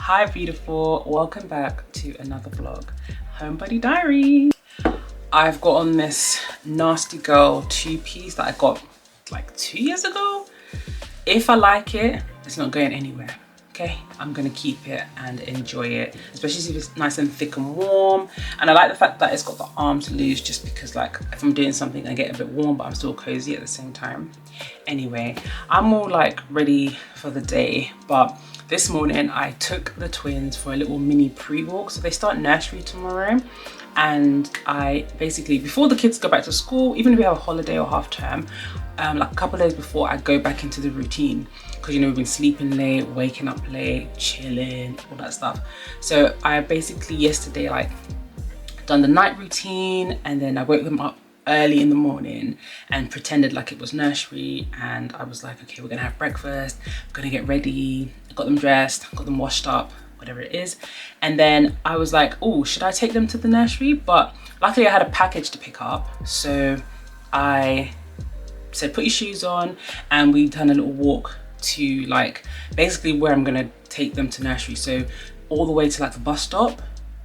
Hi beautiful, welcome back to another vlog, Homebody Diaries. I've got on this nasty girl two-piece that I got like 2 years ago. If I like it, it's not going anywhere, okay? I'm gonna keep it and enjoy it, especially if it's nice and thick and warm. And I like the fact that it's got the arms loose, just because like if I'm doing something I get a bit warm but I'm still cozy at the same time. Anyway, I'm all like ready for the day, but this morning I took the twins for a little mini pre-walk. So they start nursery tomorrow, and I basically, before the kids go back to school, even if we have a holiday or half term, like a couple of days before, I go back into the routine, because you know we've been sleeping late, waking up late, chilling, all that stuff. So I basically yesterday like done the night routine, and then I woke them up early in the morning and pretended like it was nursery, and I was like, okay, we're gonna have breakfast, we're gonna get ready. I got them dressed, got them washed up, whatever it is, and then I was like, oh, should I take them to the nursery? But luckily I had a package to pick up, so I said put your shoes on, and we done a little walk to like basically where I'm gonna take them to nursery, so all the way to like the bus stop,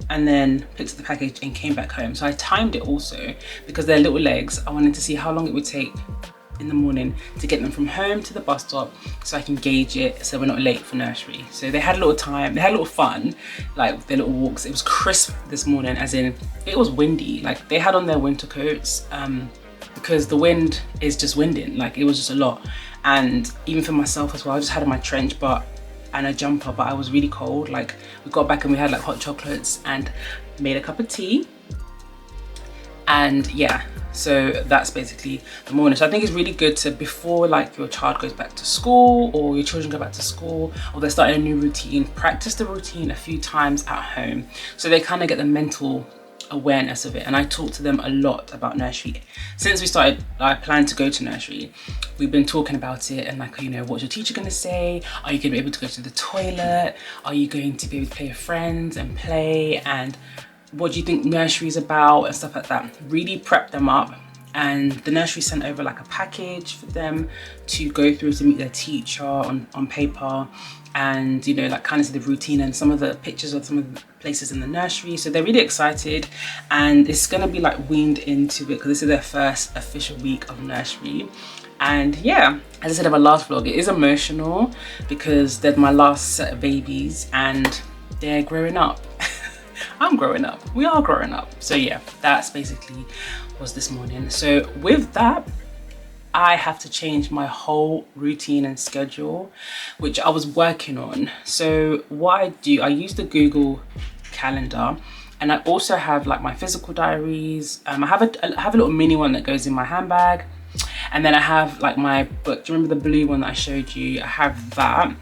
and then picked up the package and came back home. So I timed it also, because they're little legs, I wanted to see how long it would take in the morning to get them from home to the bus stop, so I can gauge it so we're not late for nursery. So they had a little time, they had a little fun, like with their little walks. It was crisp this morning, as in it was windy. Like they had on their winter coats because the wind is just winding, like it was just a lot. And even for myself as well, I just had on my trench but and a jumper, but I was really cold. Like we got back and we had like hot chocolates and made a cup of tea, and yeah, so that's basically the morning. So I think it's really good to, before like your child goes back to school or your children go back to school or they're starting a new routine, practice the routine a few times at home so they kind of get the mental awareness of it. And I talk to them a lot about nursery. Since we started, I planned to go to nursery, we've been talking about it, and like, you know, what's your teacher going to say? Are you going to be able to go to the toilet? Are you going to be able to play with friends and play? And what do you think nursery is about, and stuff like that. Really prep them up. And the nursery sent over like a package for them to go through to meet their teacher on paper, and you know, like kind of see the routine and some of the pictures of some of the places in the nursery. So they're really excited, and it's gonna be like weaned into it because this is their first official week of nursery. And yeah, as I said in my last vlog, it is emotional because they're my last set of babies and they're growing up. I'm growing up, we are growing up. So yeah, that's basically was this morning. So with that, I have to change my whole routine and schedule, which I was working on. So what I do, I use the Google Calendar, and I also have like my physical diaries. I have a little mini one that goes in my handbag, and then I have like my book. Do you remember the blue one that I showed you? I have that.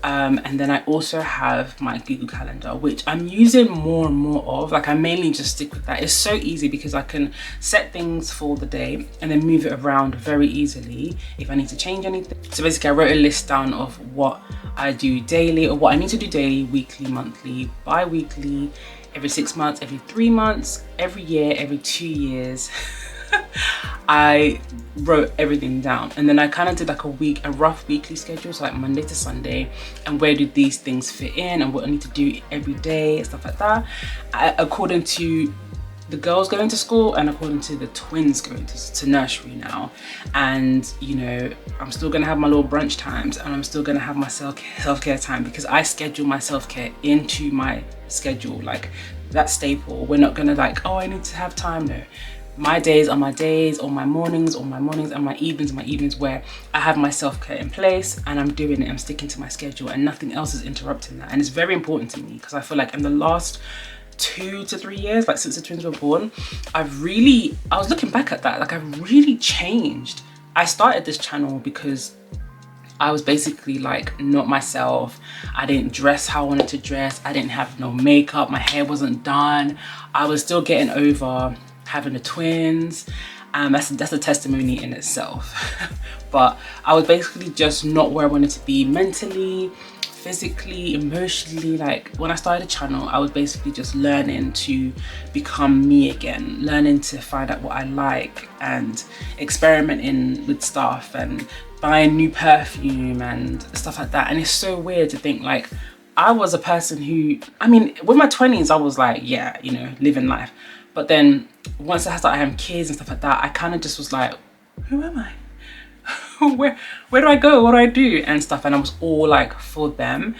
And then I also have my Google Calendar, which I'm using more and more of. Like I mainly just stick with that. It's so easy because I can set things for the day and then move it around very easily if I need to change anything. So basically I wrote a list down of what I do daily, or what I need to do daily, weekly, monthly, bi-weekly, every 6 months, every 3 months, every year, every 2 years. I wrote everything down, and then I kind of did like a rough weekly schedule, so like Monday to Sunday, and where do these things fit in and what I need to do every day and stuff like that, according to the girls going to school and according to the twins going to nursery now. And you know, I'm still gonna have my little brunch times, and I'm still gonna have my self-care time, because I schedule my self-care into my schedule. Like, that's staple. We're not gonna like, oh, I need to have time. No, my days are my days, or my mornings and my evenings where I have my self-care in place, and I'm doing it, I'm sticking to my schedule, and nothing else is interrupting that. And it's very important to me, because I feel like in the last 2 to 3 years, like since the twins were born, I was looking back at that, like I've really changed. I started this channel because I was basically like not myself. I didn't dress how I wanted to dress. I didn't have no makeup. My hair wasn't done. I was still getting over having the twins. That's a testimony in itself. But I was basically just not where I wanted to be mentally, physically, emotionally. Like, when I started a channel, I was basically just learning to become me again, learning to find out what I like, and experimenting with stuff and buying new perfume and stuff like that. And it's so weird to think, like, I was a person who, I mean, with my 20s, I was like, yeah, you know, living life. But then once I started having kids and stuff like that, I kind of just was like, who am I? where do I go? What do I do? And stuff. And I was all like for them.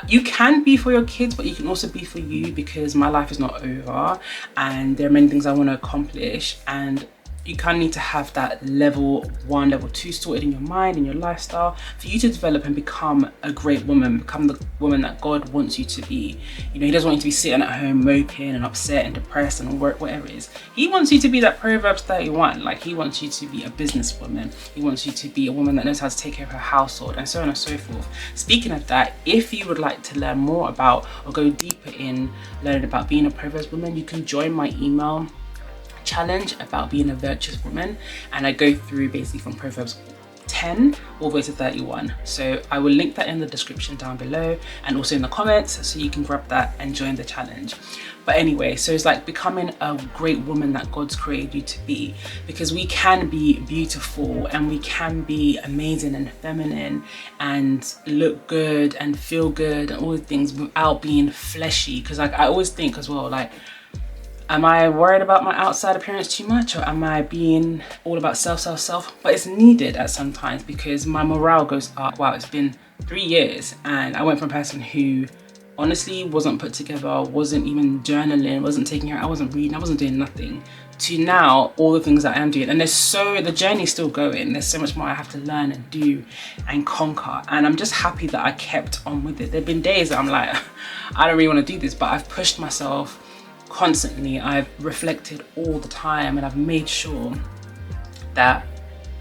You can be for your kids, but you can also be for you, because my life is not over and there are many things I want to accomplish, and you kind of need to have that level 1, level 2 sorted in your mind and your lifestyle for you to develop and become a great woman, become the woman that God wants you to be. You know, he doesn't want you to be sitting at home moping and upset and depressed and work, whatever it is. He wants you to be that Proverbs 31. Like, he wants you to be a businesswoman. He wants you to be a woman that knows how to take care of her household, and so on and so forth. Speaking of that, if you would like to learn more about or go deeper in learning about being a Proverbs woman, you can join my email challenge about being a virtuous woman, and I go through basically from Proverbs 10 all the way to 31. So I will link that in the description down below and also in the comments, so you can grab that and join the challenge. But anyway, so it's like becoming a great woman that God's created you to be, because we can be beautiful and we can be amazing and feminine and look good and feel good and all the things without being fleshy. Because like, I always think as well, like, am I worried about my outside appearance too much, or am I being all about self? But it's needed at some times, because my morale goes up. Wow, it's been 3 years and I went from a person who honestly wasn't put together, wasn't even journaling, wasn't taking care, I wasn't reading, I wasn't doing nothing, to now all the things that I am doing. And the journey's still going. There's so much more I have to learn and do and conquer. And I'm just happy that I kept on with it. There've been days that I'm like, I don't really want to do this, but I've pushed myself constantly. I've reflected all the time, and I've made sure that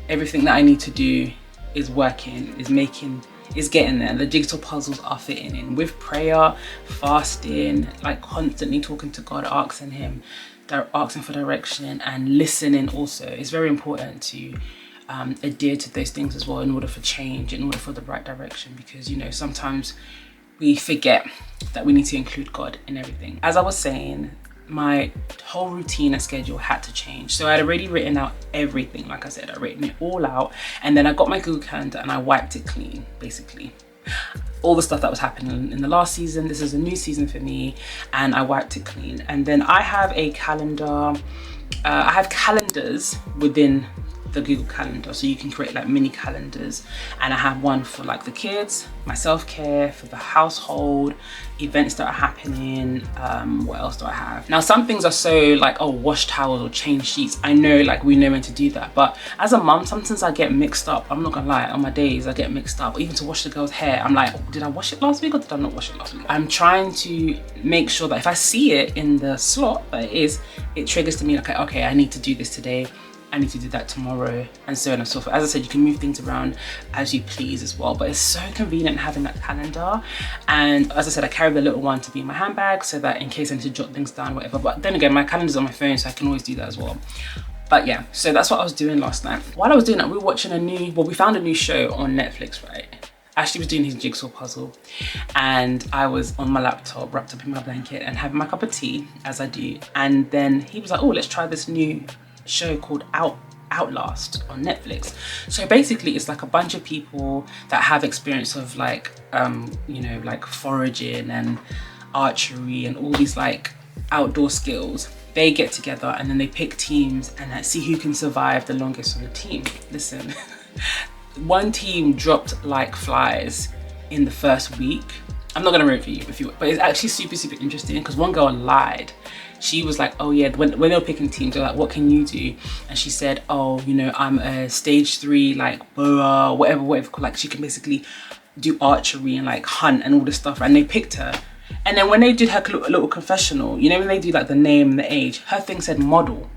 everything that I need to do is working, is getting there. The jigsaw puzzles are fitting in with prayer, fasting, like constantly talking to God, asking him for direction, and listening also. It's very important to adhere to those things as well, in order for change, in order for the right direction, because, you know, sometimes we forget that we need to include God in everything. As I was saying, my whole routine and schedule had to change. So I had already written out everything. Like I said, I'd written it all out, and then I got my Google Calendar and I wiped it clean, basically. All the stuff that was happening in the last season, this is a new season for me, and I wiped it clean. And then I have a calendar, I have calendars within the Google Calendar, so you can create like mini calendars, and I have one for like the kids, my self-care, for the household, events that are happening. What else do I have? Now, some things are so like, oh, wash towels or change sheets. I know, like, we know when to do that, but as a mum, sometimes I get mixed up. I'm not gonna lie, on my days I get mixed up. Even to wash the girl's hair, I'm like, oh, did I wash it last week or did I not wash it last week? I'm trying to make sure that if I see it in the slot that it triggers to me like, okay, I need to do this today, I need to do that tomorrow, and so on and so forth. As I said, you can move things around as you please as well, but it's so convenient having that calendar. And as I said, I carry the little one to be in my handbag, so that in case I need to jot things down, whatever. But then again, my calendar's on my phone, so I can always do that as well. But yeah, so that's what I was doing last night. While I was doing that, we were watching we found a new show on Netflix, right? Ashley was doing his jigsaw puzzle, and I was on my laptop, wrapped up in my blanket and having my cup of tea, as I do. And then he was like, oh, let's try this new show called Outlast on Netflix. So basically it's like a bunch of people that have experience of like you know, like foraging and archery and all these like outdoor skills. They get together and then they pick teams and see who can survive the longest on the team. Listen, one team dropped like flies in the first week. I'm not gonna ruin it for you, but it's actually super interesting because one girl lied. She was like, oh yeah, when they were picking teams, they're like, what can you do? And she said, oh, you know, I'm a stage 3, like boa, whatever, like she can basically do archery and like hunt and all this stuff. And they picked her. And then when they did her little confessional, you know, when they do like the name and the age, her thing said model.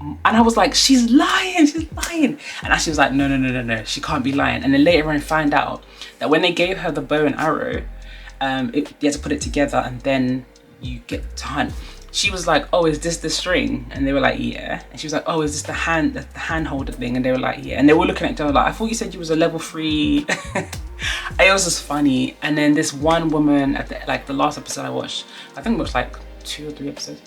And I was like, she's lying. And she was like, no, she can't be lying. And then later on, I find out that when they gave her the bow and arrow, you had to put it together and then you get to hunt. She was like, oh, is this the string? And they were like, yeah. And she was like, oh, is this the hand holder thing? And they were like, yeah. And they were looking at each other like, I thought you said you was a level 3. It was just funny. And then this one woman at the last episode I watched, I think it was like 2 or 3 episodes.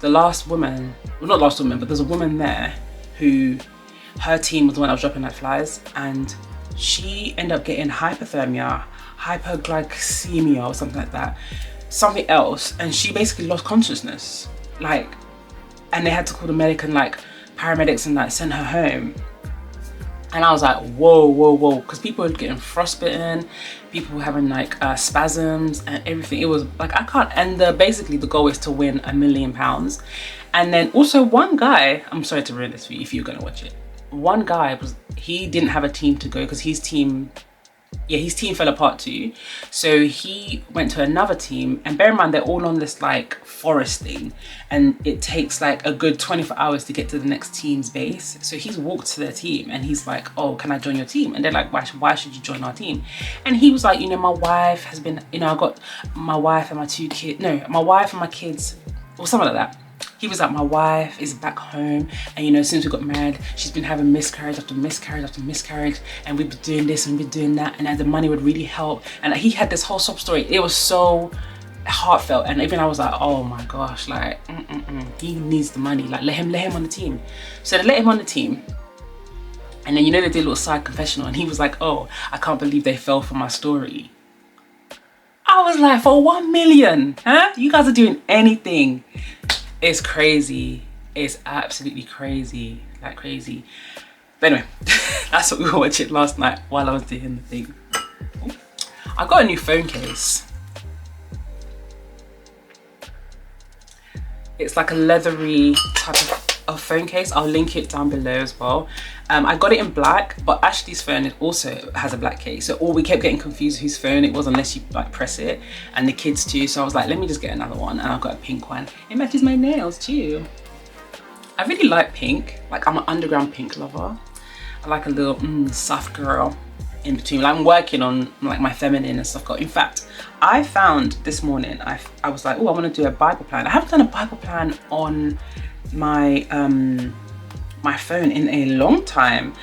The last woman, well, not last woman, but there's a woman there who, her team was the one that was dropping like flies, and she ended up getting hypothermia, hyperglycemia or something like that, something else, and she basically lost consciousness, like, and they had to call the medic and like paramedics and like send her home. And I was like, whoa, because people were getting frostbitten, people were having like spasms and everything. It was like, I can't, and basically the goal is to win £1 million. And then also one guy, I'm sorry to ruin this for you if you're gonna watch it. One guy he didn't have a team to go because his team fell apart too. So he went to another team, and bear in mind, they're all on this like forest thing, and it takes like a good 24 hours to get to the next team's base. So he's walked to their team and he's like, oh, can I join your team? And they're like, why should you join our team? And he was like, you know, my wife has been, you know, I got my wife and my 2 kids, no, my wife and my kids, or something like that. He was like, my wife is back home, and you know, since we got married, she's been having miscarriage after miscarriage after miscarriage, and we've been doing this and we've been doing that, and the money would really help. And he had this whole sob story. It was so heartfelt, and even I was like, oh my gosh, like he needs the money, like let him on the team. So they let him on the team, and then, you know, they did a little side confessional, and he was like, oh, I can't believe they fell for my story. I was like, for 1 million, huh? You guys are doing anything. It's crazy. It's absolutely crazy, like crazy. But anyway, that's what we were watching last night while I was doing the thing. I got a new phone case. It's like a leathery type of phone case. I'll link it down below as well. I got it in black, but Ashley's phone also has a black case. So we kept getting confused whose phone it was unless you like press it, and the kids too. So I was like, let me just get another one, and I've got a pink one. It matches my nails too. I really like pink. Like, I'm an underground pink lover. I like a little soft girl in between. Like, I'm working on like my feminine and stuff. In fact, I found this morning, I was like, oh, I want to do a Bible plan. I haven't done a Bible plan on my my phone in a long time,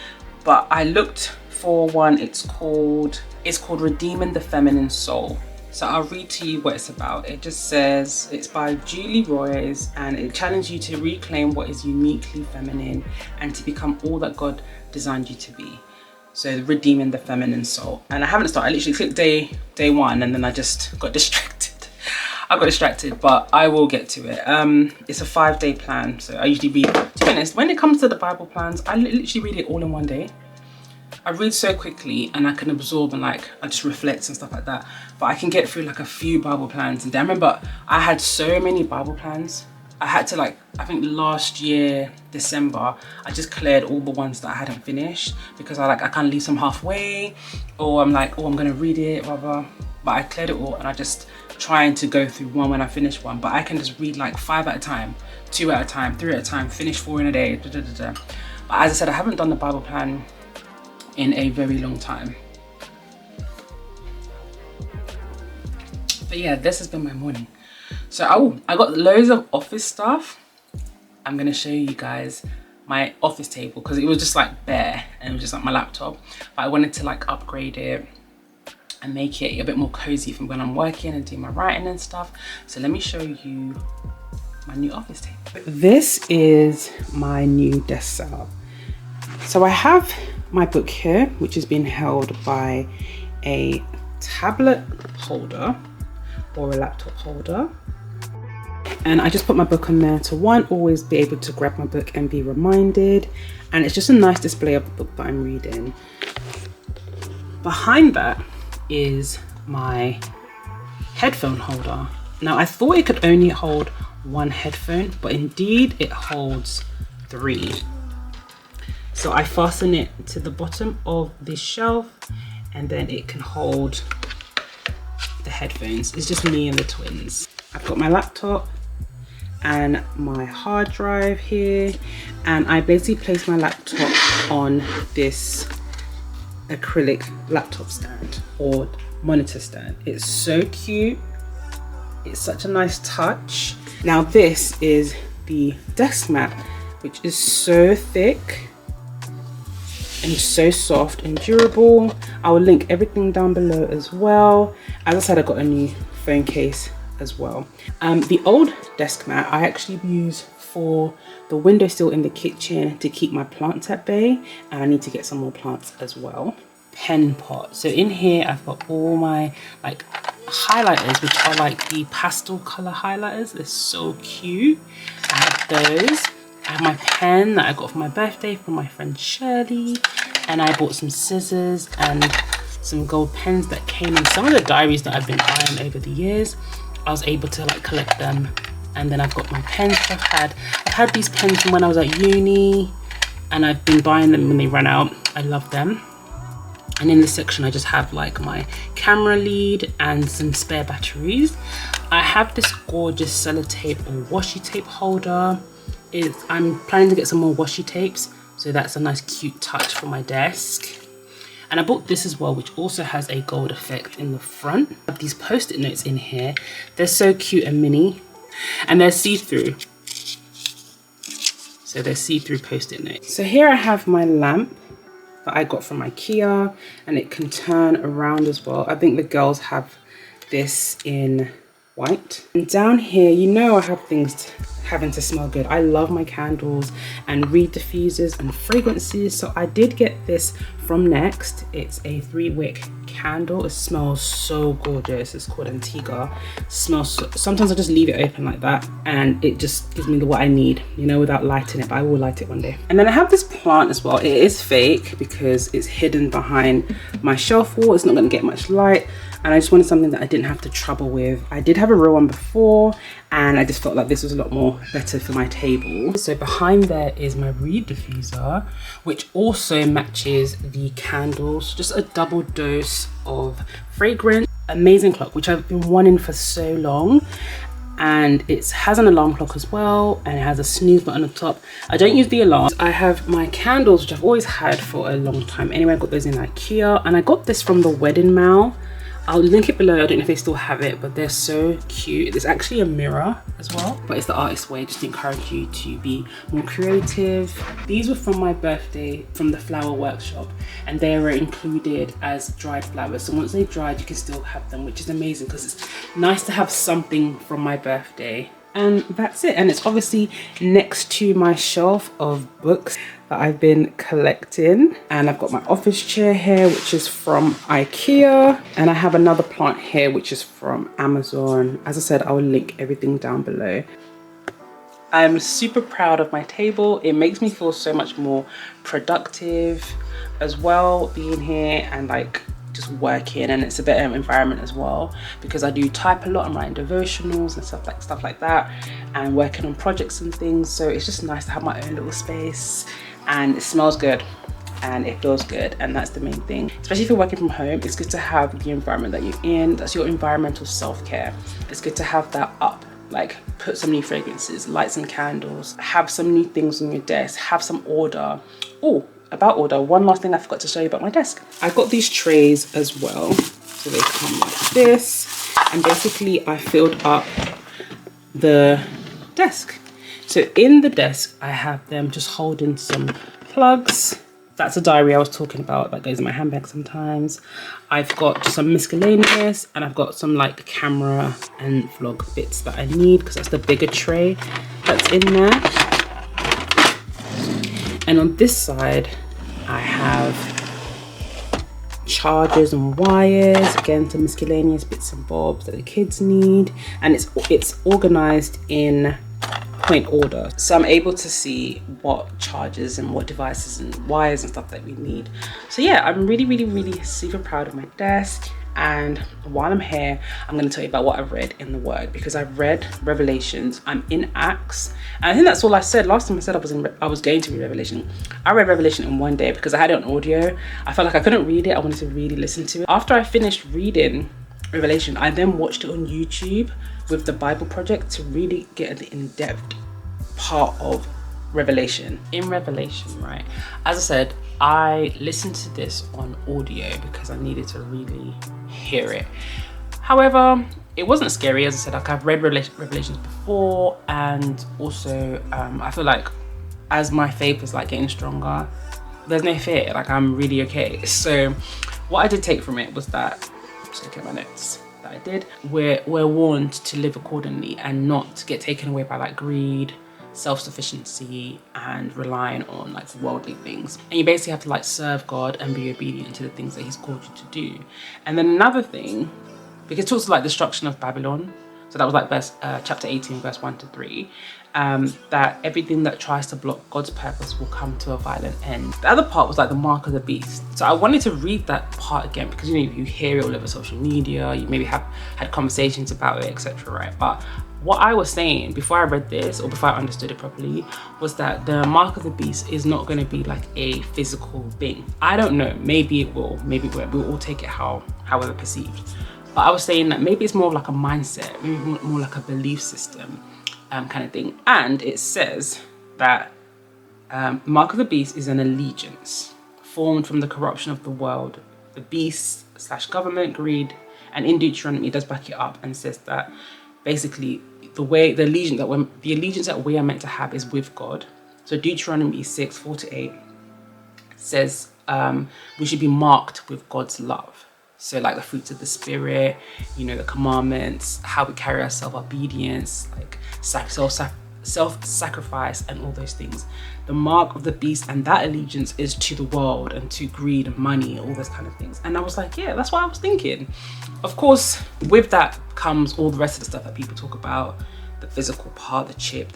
but I looked for one. It's called Redeeming the Feminine Soul. So I'll read to you what it's about. It just says, it's by Julie Roys, and it challenges you to reclaim what is uniquely feminine and to become all that God designed you to be. So Redeeming the Feminine Soul. And I haven't started. I literally clicked day 1, and then I just got distracted. I got distracted, but I will get to it. It's a 5-day plan. So I usually read, to be honest, when it comes to the Bible plans, I literally read it all in one day. I read so quickly, and I can absorb, and like I just reflect and stuff like that. But I can get through like a few Bible plans. And I remember I had so many Bible plans. I had to, like, I think last year, December, I just cleared all the ones that I hadn't finished, because I kind of leave some halfway, or I'm like, oh, I'm gonna read it, blah, blah. But I cleared it all, and I just trying to go through one when I finish one. But I can just read like 5 at a time, 2 at a time, 3 at a time, finish 4 in a day, da, da, da, da. But as I said, I haven't done the Bible plan in a very long time. But yeah, this has been my morning. So I got loads of office stuff. I'm gonna show you guys my office table, because it was just like bare, and it was just like my laptop. But I wanted to like upgrade it and make it a bit more cozy from when I'm working and doing my writing and stuff. So let me show you my new office table. This is my new desk setup. So I have my book here, which is being held by a tablet holder or a laptop holder. And I just put my book on there to always be able to grab my book and be reminded. And it's just a nice display of the book that I'm reading. Behind that is my headphone holder. Now I thought it could only hold one headphone, but indeed it holds 3. So I fasten it to the bottom of this shelf and then it can hold the headphones. It's just me and the twins. I've got my laptop and my hard drive here, and I basically place my laptop on this acrylic laptop stand or monitor stand. It's so cute. It's such a nice touch. Now this is the desk mat, which is so thick and so soft and durable. I will link everything down below as well. As I said, I got a new phone case as well. The old desk mat I actually use for the windowsill in the kitchen to keep my plants at bay, and I need to get some more plants as well. Pen pot. So in here I've got all my like highlighters, which are like the pastel color highlighters. They're so cute. I have those. I have my pen that I got for my birthday from my friend Shirley, and I bought some scissors and some gold pens that came in some of the diaries that I've been buying over the years. I was able to like collect them. And then I've got my pens I've had these pens from when I was at uni, and I've been buying them when they run out. I love them. And in this section I just have like my camera lead and some spare batteries. I have this gorgeous sellotape or washi tape holder. I'm planning to get some more washi tapes, so that's a nice cute touch for my desk. And I bought this as well, which also has a gold effect in the front. I have these post-it notes in here. They're so cute and mini, and they're see-through. So they're see-through post-it notes. So here I have my lamp that I got from IKEA, and it can turn around as well. I think the girls have this in white. And down here, you know I have things having to smell good. I love my candles and reed diffusers and fragrances. So I did get this from Next. It's a 3-wick candle. It smells so gorgeous. It's called Antigua. Smells so, sometimes I just leave it open like that and it just gives me what I need, you know, without lighting it, but I will light it one day. And then I have this plant as well. It is fake because it's hidden behind my shelf wall. It's not going to get much light, and I just wanted something that I didn't have to trouble with. I did have a real one before, and I just felt like this was a lot more better for my table. So behind there is my reed diffuser, which also matches the candles. Just a double dose of fragrance. Amazing clock, which I've been wanting for so long. And it has an alarm clock as well, and it has a snooze button on the top. I don't use the alarm. I have my candles, which I've always had for a long time. Anyway, I got those in IKEA, and I got this from the Wedding Mall. I'll link it below. I don't know if they still have it, but they're so cute. There's actually a mirror as well, but it's the artist way, just to encourage you to be more creative. These were from my birthday from the flower workshop, and they were included as dried flowers. So once they dried, you can still have them, which is amazing because it's nice to have something from my birthday. And that's it. And it's obviously next to my shelf of books that I've been collecting. And I've got my office chair here, which is from IKEA. And I have another plant here, which is from Amazon. As I said, I will link everything down below. I'm super proud of my table. It makes me feel so much more productive as well, being here and like just working, and it's a better environment as well because I do type a lot. I'm writing devotionals and stuff like that, and working on projects and things. So it's just nice to have my own little space, and it smells good and it feels good, and that's the main thing. Especially if you're working from home, it's good to have the environment that you're in. That's your environmental self-care. It's good to have that up, like put some new fragrances, light some candles, have some new things on your desk, have some order. Oh, about order, one last thing I forgot to show you about my desk. I got these trays as well. So they come like this. And basically I filled up the desk. So in the desk, I have them just holding some plugs That's a diary I was talking about that goes in my handbag sometimes. I've got some miscellaneous, and I've got some like camera and vlog bits that I need, because that's the bigger tray that's in there. And on this side, I have chargers and wires, again some miscellaneous bits and bobs that the kids need, and it's organized in point order, so I'm able to see what chargers and what devices and wires and stuff that we need. So yeah, I'm really super proud of my desk. And while I'm here, I'm going to tell you about what I've read in the Word, because I've read Revelations, I'm in Acts, and I think that's all I said. Last time I said I was going to read Revelation. I read Revelation in one day because I had it on audio. I felt like I couldn't read it. I wanted to really listen to it. After I finished reading Revelation, I then watched it on YouTube with the Bible Project to really get the in-depth part of Revelation. In Revelation, right, as I said, I listened to this on audio because I needed to really hear it. However, it wasn't scary. As I said, like, I've read Revelations before, and also I feel like as my faith is like getting stronger, there's no fear, like I'm really okay. So what I did take from it was that, just looking at my notes that I did, we're warned to live accordingly and not to get taken away by like greed, self-sufficiency, and relying on like worldly things. And you basically have to like serve God and be obedient to the things that he's called you to do. And then another thing, because it talks like destruction of Babylon, so that was like chapter 18 verse 1 to 3, that everything that tries to block God's purpose will come to a violent end. The other part was like the mark of the beast. So I wanted to read that part again, because you know, you hear it all over social media, you maybe have had conversations about it, etc., right? But what I was saying before I read this, or before I understood it properly, was that the mark of the beast is not going to be like a physical thing. I don't know, maybe it will, maybe it won't. We'll all take it however perceived. But I was saying that maybe it's more of like a mindset, maybe more like a belief system kind of thing. And it says that mark of the beast is an allegiance formed from the corruption of the world, the beast / government, greed. And in Deuteronomy, it does back it up and says that basically the allegiance that we are meant to have is with God. So Deuteronomy 6:4-8 says we should be marked with God's love. So like the fruits of the spirit, you know, the commandments, how we carry ourselves, obedience, like self-sacrifice, and all those things. The mark of the beast and that allegiance is to the world and to greed and money, all those kind of things. And I was like, yeah, that's what I was thinking. Of course, with that comes all the rest of the stuff that people talk about, the physical part, the chip,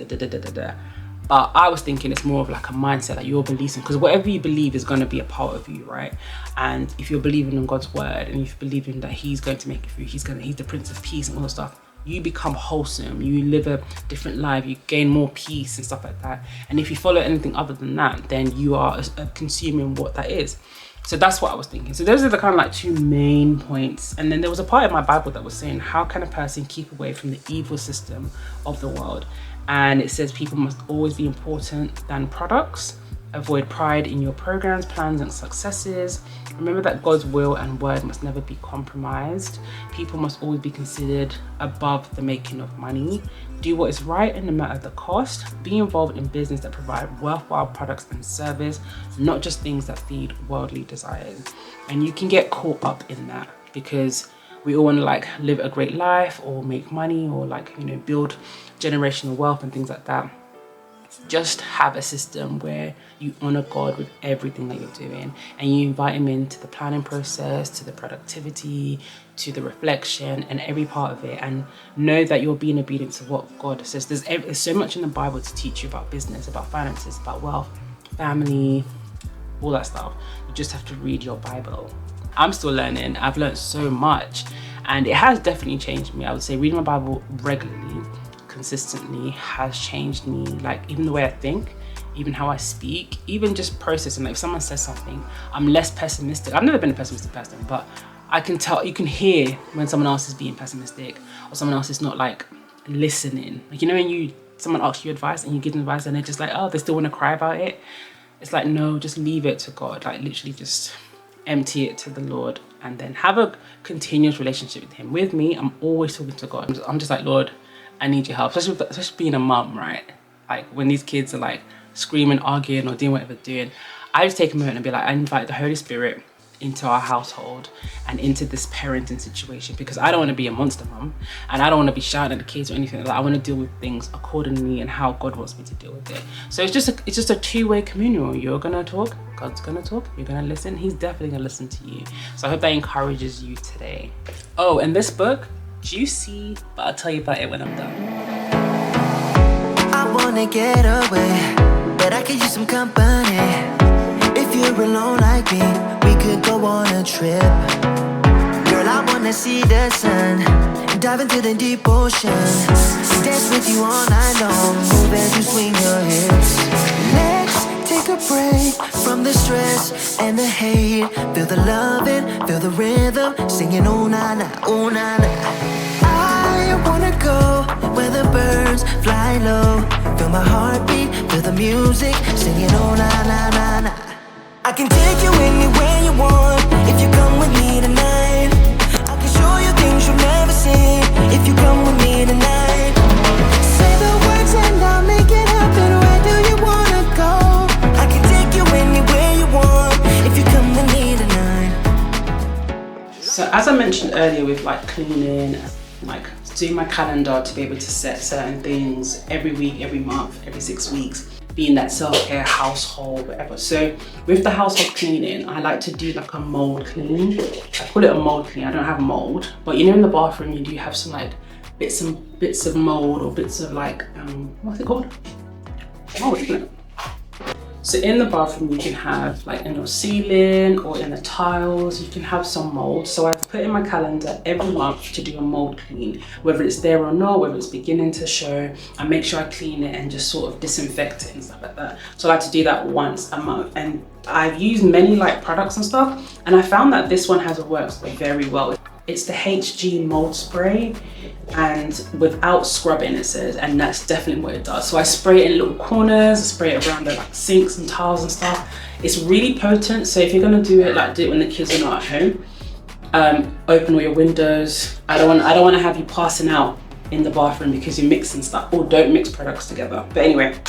But I was thinking it's more of like a mindset that you're believing, because whatever you believe is going to be a part of you, right? And if you're believing in God's word, and if you're believing that he's going to make it through, he's the Prince of Peace and all that stuff, you become wholesome, you live a different life, you gain more peace and stuff like that. And if you follow anything other than that, then you are consuming what that is. So that's what I was thinking. So those are the kind of like two main points. And then there was a part in my Bible that was saying, how can a person keep away from the evil system of the world? And it says people must always be important than products. Avoid pride in your programs, plans, and successes. Remember that God's will and word must never be compromised. People must always be considered above the making of money. Do what is right and no matter the cost. Be involved in business that provide worthwhile products and service, not just things that feed worldly desires. And you can get caught up in that, because we all want to like live a great life or make money or like, you know, build generational wealth and things like that. Just have a system where you honor God with everything that you're doing, and you invite him into the planning process, to the productivity, to the reflection, and every part of it, and know that you're being obedient to what God says. There's so much in the Bible to teach you about business, about finances, about wealth, family, all that stuff. You just have to read your Bible. I'm still learning. I've learned so much, and it has definitely changed me. I would say reading my Bible regularly, consistently, has changed me. Like even the way I think, even how I speak, even just processing. Like if someone says something, I'm less pessimistic. I've never been a pessimistic person, but I can tell, you can hear when someone else is being pessimistic or someone else is not like listening. Like, you know, when someone asks you advice and you give them advice and they're just like, oh, they still want to cry about it. It's like, no, just leave it to God. Like literally just empty it to the Lord, and then have a continuous relationship with him. With me, I'm always talking to God. I'm just like, Lord, I need your help. Especially being a mum, right? Like when these kids are like screaming, arguing, or doing whatever they're doing, I just take a moment and be like, I invite the Holy Spirit into our household and into this parenting situation, because I don't want to be a monster mom and I don't want to be shouting at the kids or anything like that. I want to deal with things accordingly and how God wants me to deal with it. So it's just a two-way communal. You're gonna talk, God's gonna talk, you're gonna listen, he's definitely gonna listen to you. So I hope that encourages you today. Oh, and this book, juicy, but I'll tell you about it when I'm done. I wanna get away, but I could use some company. If you're alone like me, we could go on a trip. Girl, I wanna see the sun, dive into the deep ocean, dance with you all night long, move as you swing your hips. Let's take a break from the stress and the hate. Feel the loving, feel the rhythm, singing oh na na, oh na na. I wanna go where the birds fly low, feel my heartbeat, feel the music, singing oh na na na na. I can take you anywhere you want if you come with me tonight. I can show you things you've never seen if you come with me tonight. Say the words and I'll make it happen. Where do you wanna go? I can take you anywhere you want if you come with me tonight. So as I mentioned earlier with like cleaning, like doing my calendar to be able to set certain things every week, every month, every 6 weeks, being that self-care, household, whatever. So with the household cleaning, I like to do like a mold clean. I call it a mold clean. I don't have mold, but you know in the bathroom you do have some like bits of mold or bits of like what's it called? Mold, isn't it? So in the bathroom you can have like in your ceiling or in the tiles, you can have some mold. So I've put in my calendar every month to do a mold clean, whether it's there or not, whether it's beginning to show. I make sure I clean it and just sort of disinfect it and stuff like that. So I like to do that once a month. And I've used many like products and stuff, and I found that this one has worked very well. It's the HG mold spray, and without scrubbing it says, and that's definitely what it does. So I spray it in little corners, I spray it around the like sinks and tiles and stuff. It's really potent. So if you're gonna do it, like do it when the kids are not at home. Open all your windows. I don't want to have you passing out in the bathroom because you're mixing stuff, or don't mix products together. But anyway,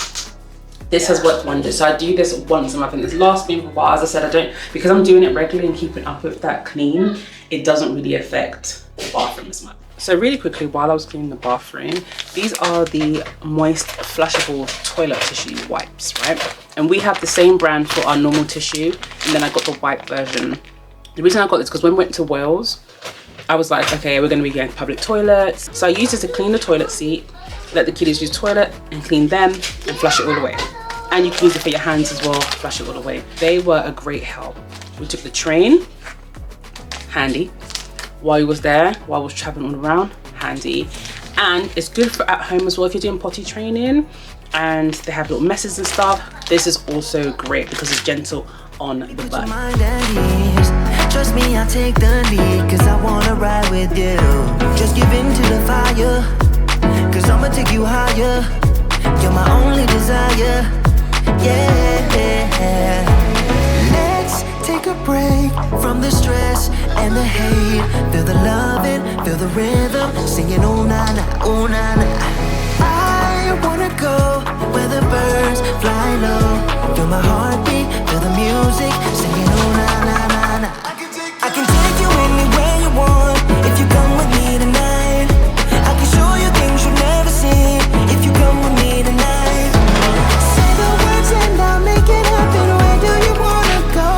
this has worked wonders. So I do this once a month, and it's lasted me for a while. As I said, I don't, because I'm doing it regularly and keeping up with that clean, it doesn't really affect the bathroom as much. So really quickly, while I was cleaning the bathroom, these are the moist flushable toilet tissue wipes, right? And we have the same brand for our normal tissue, and then I got the white version. The reason I got this because when we went to Wales, I was like, okay, we're gonna be going to public toilets. So I used it to clean the toilet seat, let the kiddies use toilet and clean them and flush it all away. And you can use it for your hands as well, flush it all away. They were a great help. We took the train, handy. While I was there, while I was traveling all around, handy. And it's good for at home as well if you're doing potty training and they have little messes and stuff. This is also great because it's gentle on the butt. Trust me, I'll take the lead, cause I wanna ride with you. Just give in to the fire, cause I'ma take you higher. You're my only desire, yeah. Let's take a break from the stress and the hate. Feel the loving, feel the rhythm, singing oh na na, oh na na. I wanna go where the birds fly low. Feel my heartbeat, feel the music, singing oh na na na na. I can take you anywhere you want if you come with me tonight. I can show you things you've never seen if you come with me tonight. Say the words and I'll make it happen. Where do you wanna go?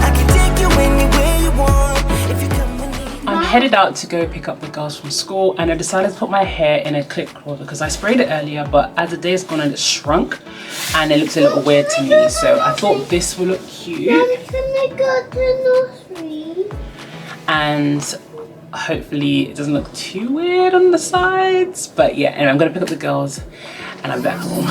I can take you anywhere you want if you come with me tonight. I'm headed out to go pick up the girls from school, and I decided to put my hair in a clip curl because I sprayed it earlier, but as the day's gone on, it's shrunk and it looks a little weird to me. So I thought this would look cute. Daddy, can I go to nursery? And hopefully it doesn't look too weird on the sides. But yeah, anyway, I'm gonna pick up the girls and I'm back home.